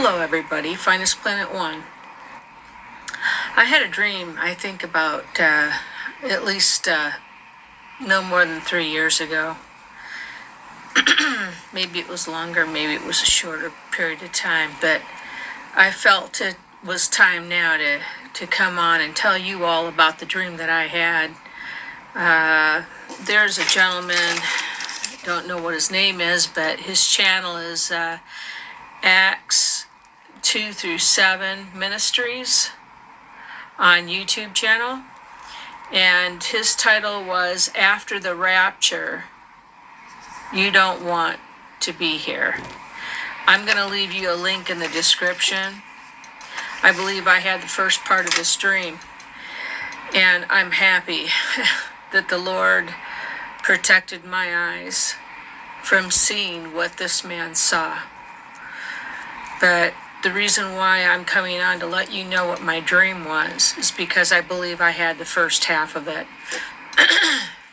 Hello everybody, Finestplanet1. I had a dream, I think about at least no more than 3 years ago. Maybe it was longer, maybe it was a shorter period of time, but I felt it was time now to come on and tell you all about the dream that I had. There's a gentleman, don't know what his name is, but his channel is Acts 2 through 7 Ministries on YouTube channel, and his title was After the Rapture, You Don't Want to Be Here. I'm going to leave you a link in the description. I believe I had the first part of this dream, and I'm happy that the Lord protected my eyes from seeing what this man saw. But the reason why I'm coming on to let you know what my dream was is because I believe I had the first half of it.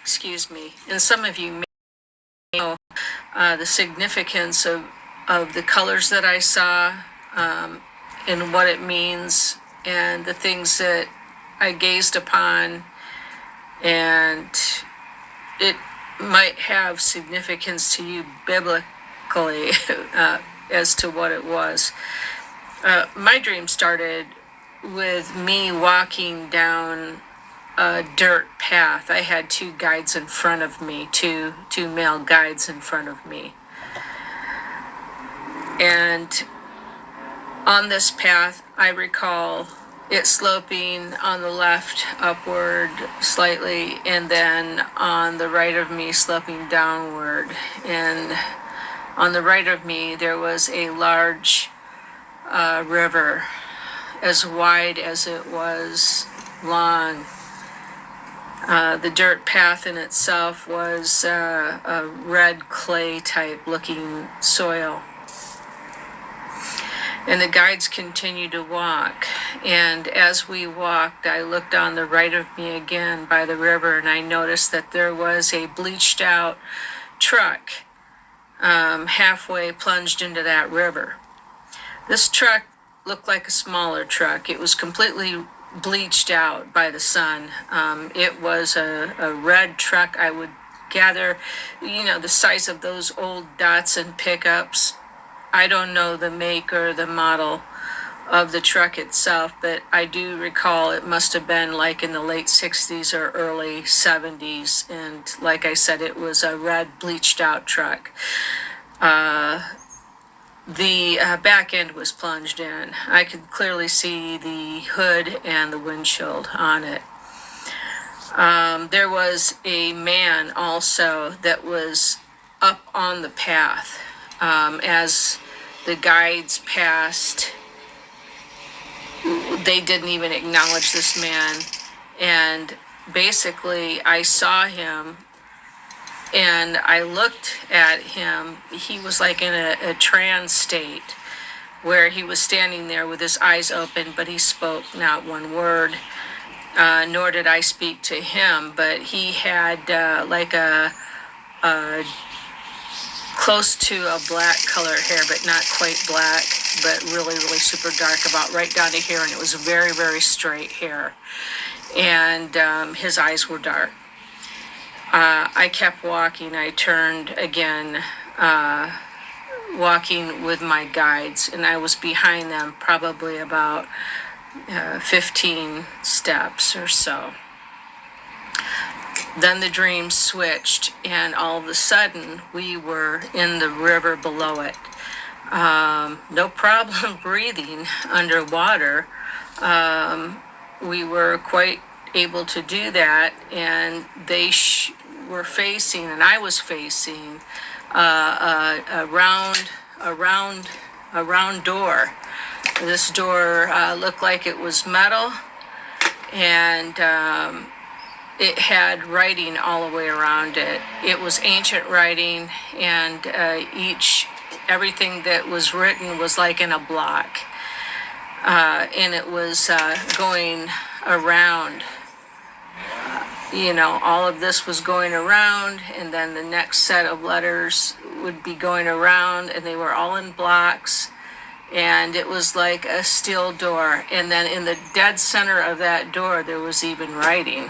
Excuse me. And some of you may know the significance of the colors that I saw, and what it means, and the things that I gazed upon, and it might have significance to you biblically as to what it was. My dream started with me walking down a dirt path. I had two guides in front of me, two male guides in front of me. And on this path, I recall it sloping on the left upward slightly, and then on the right of me sloping downward. And on the right of me, there was a large river, as wide as it was long. The dirt path in itself was a red clay type looking soil. And the guides continued to walk. And as we walked, I looked on the right of me again by the river, and I noticed that there was a bleached out truck halfway plunged into that river. This truck looked like a smaller truck. It was completely bleached out by the sun. It was a red truck, I would gather, the size of those old Datsun pickups. I don't know the make or the model of the truck itself, but I do recall it must have been like in the late 60s or early 70s. And like I said, it was a red bleached out truck. The back end was plunged in. I could clearly see the hood and the windshield on it. There was a man also that was up on the path. As the guides passed, they didn't even acknowledge this man. And basically, I saw him and I looked at him. He was like in a trance state where he was standing there with his eyes open, but he spoke not one word, nor did I speak to him. But he had like a close to a black color hair, but not quite black, but really, really super dark, about right down to here. And it was very, very straight hair. And his eyes were dark. I kept walking. I turned again, walking with my guides, and I was behind them probably about 15 steps or so. Then the dream switched, and all of a sudden we were in the river below it. No problem breathing underwater. We were quite able to do that, and they were facing, and I was facing a round door. This door looked like it was metal, and it had writing all the way around it. It was ancient writing, and everything that was written was like in a block, and it was going around. All of this was going around, and then the next set of letters would be going around, and they were all in blocks, and it was like a steel door. And then in the dead center of that door, there was even writing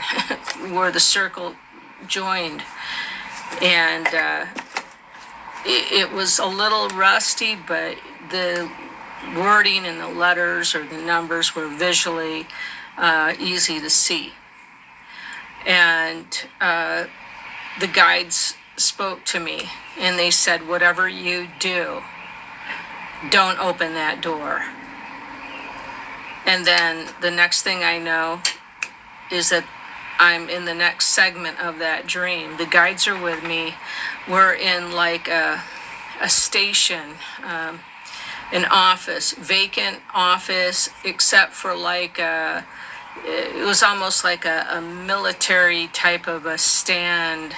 where the circle joined. And it was a little rusty, but the wording and the letters or the numbers were visually easy to see. And the guides spoke to me, and they said, whatever you do, don't open that door. And then the next thing I know is that I'm in the next segment of that dream. The guides are with me. We're in like a station, an office, vacant office, except for like it was almost like a military type of a stand,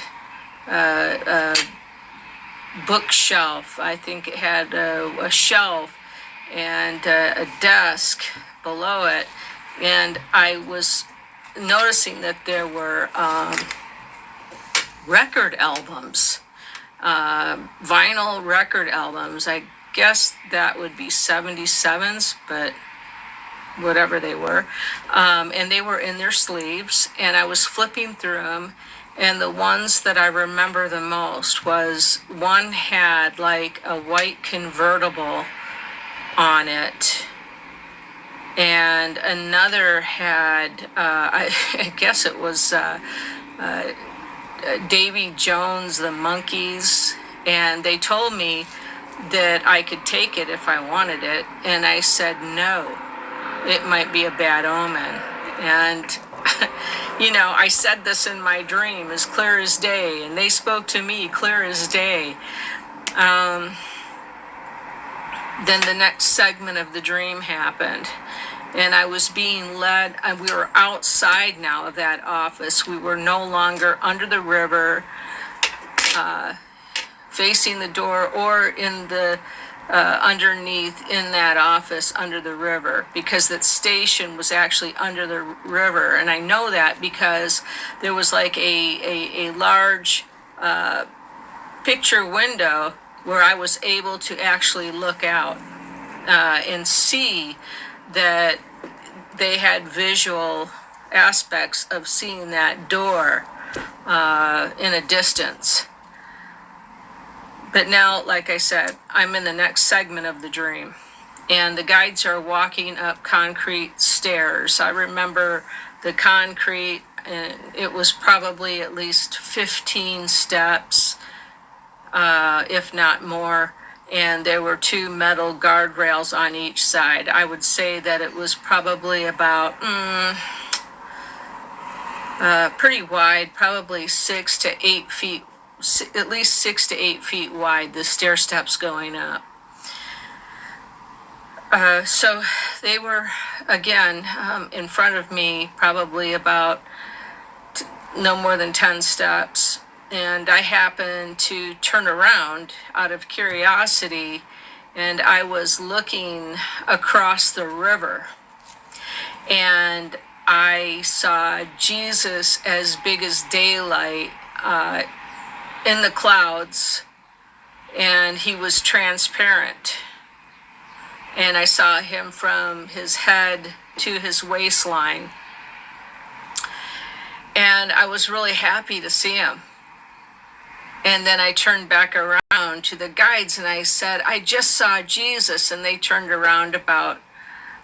bookshelf. I think it had a shelf and a desk below it. And I was noticing that there were record albums, vinyl record albums. I guess that would be 77s, but whatever they were. And they were in their sleeves, and I was flipping through them. And the ones that I remember the most was one had like a white convertible on it, and another had, I guess it was Davy Jones, the Monkees, and they told me that I could take it if I wanted it, and I said no, it might be a bad omen. And you know, I said this in my dream as clear as day, and they spoke to me clear as day. Then the next segment of the dream happened, and I was being led, and we were outside now of that office. We were no longer under the river, facing the door, or in the underneath in that office under the river, because that station was actually under the river. And I know that because there was like a large picture window where I was able to actually look out and see that they had visual aspects of seeing that door in a distance. But now, like I said, I'm in the next segment of the dream, and the guides are walking up concrete stairs. I remember the concrete, and it was probably at least 15 steps, if not more, and there were 2 metal guardrails on each side. I would say that it was probably about pretty wide, probably 6 to 8 feet, at least 6 to 8 feet wide, the stair steps going up. So they were, again, in front of me, probably about no more than 10 steps. And I happened to turn around out of curiosity, and I was looking across the river. And I saw Jesus as big as daylight in the clouds, and he was transparent. And I saw him from his head to his waistline. And I was really happy to see him. And then I turned back around to the guides and I said, I just saw Jesus. And they turned around about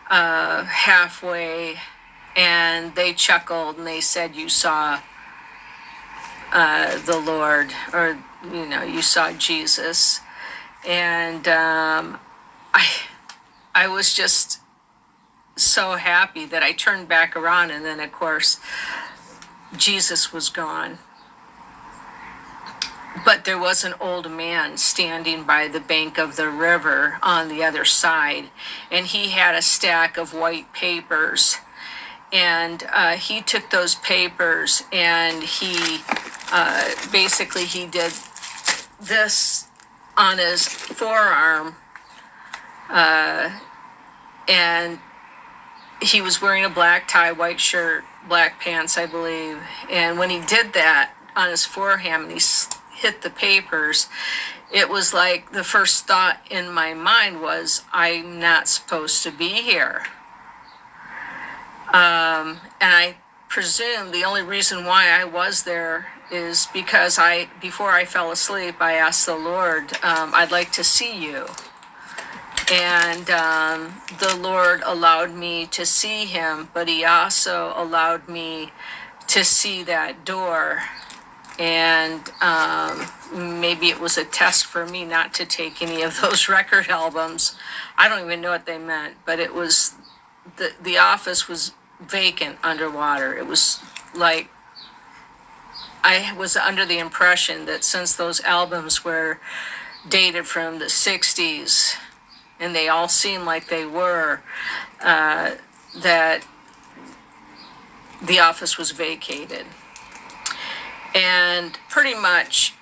halfway, and they chuckled and they said, you saw the Lord, or, you know, you saw Jesus. And I was just so happy that I turned back around, and then of course Jesus was gone. But there was an old man standing by the bank of the river on the other side, and he had a stack of white papers. And he took those papers and he basically he did this on his forearm, and he was wearing a black tie, white shirt, black pants, I believe. And when he did that on his forearm and he hit the papers, it was like the first thought in my mind was, I'm not supposed to be here. And I presume the only reason why I was there is because before I fell asleep, I asked the Lord, I'd like to see you. And the Lord allowed me to see him, but he also allowed me to see that door. And maybe it was a test for me not to take any of those record albums. I don't even know what they meant, but it was, the office was vacant underwater. It was like, I was under the impression that since those albums were dated from the 60s, and they all seemed like they were, that the office was vacated. And pretty much,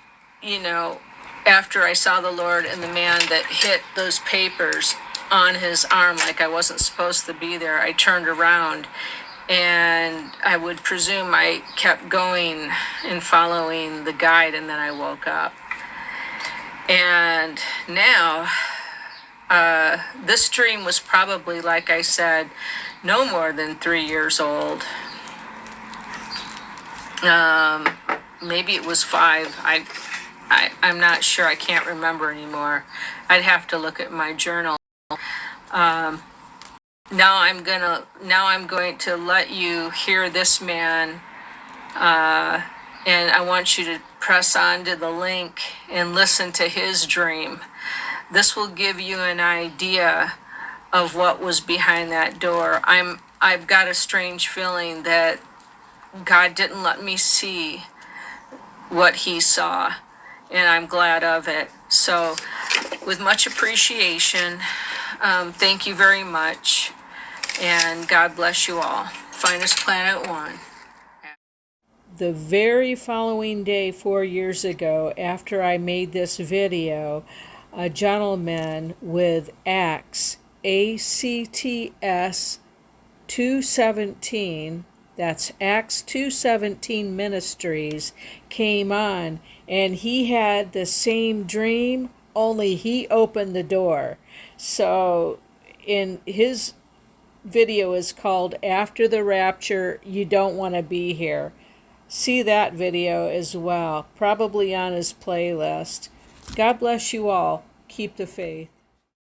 after I saw the Lord and the man that hit those papers on his arm like I wasn't supposed to be there, I turned around, and I would presume I kept going and following the guide, and then I woke up. And now, this dream was probably, like I said, no more than 3 years old. Maybe it was 5. I'm not sure. I can't remember anymore. I'd have to look at my journal. Now I'm going to let you hear this man, and I want you to press on to the link and listen to his dream. This will give you an idea of what was behind that door. I've got a strange feeling that God didn't let me see what he saw, and I'm glad of it. So, with much appreciation, thank you very much, and God bless you all. Finestplanet1. The very following day, 4 years ago, after I made this video, a gentleman with Acts, ACTS 217, that's Acts 217 Ministries, came on, and he had the same dream, only he opened the door. So in his video is called After the Rapture, You Don't Want to Be Here. See that video as well, probably on his playlist. God bless you all. Keep the faith.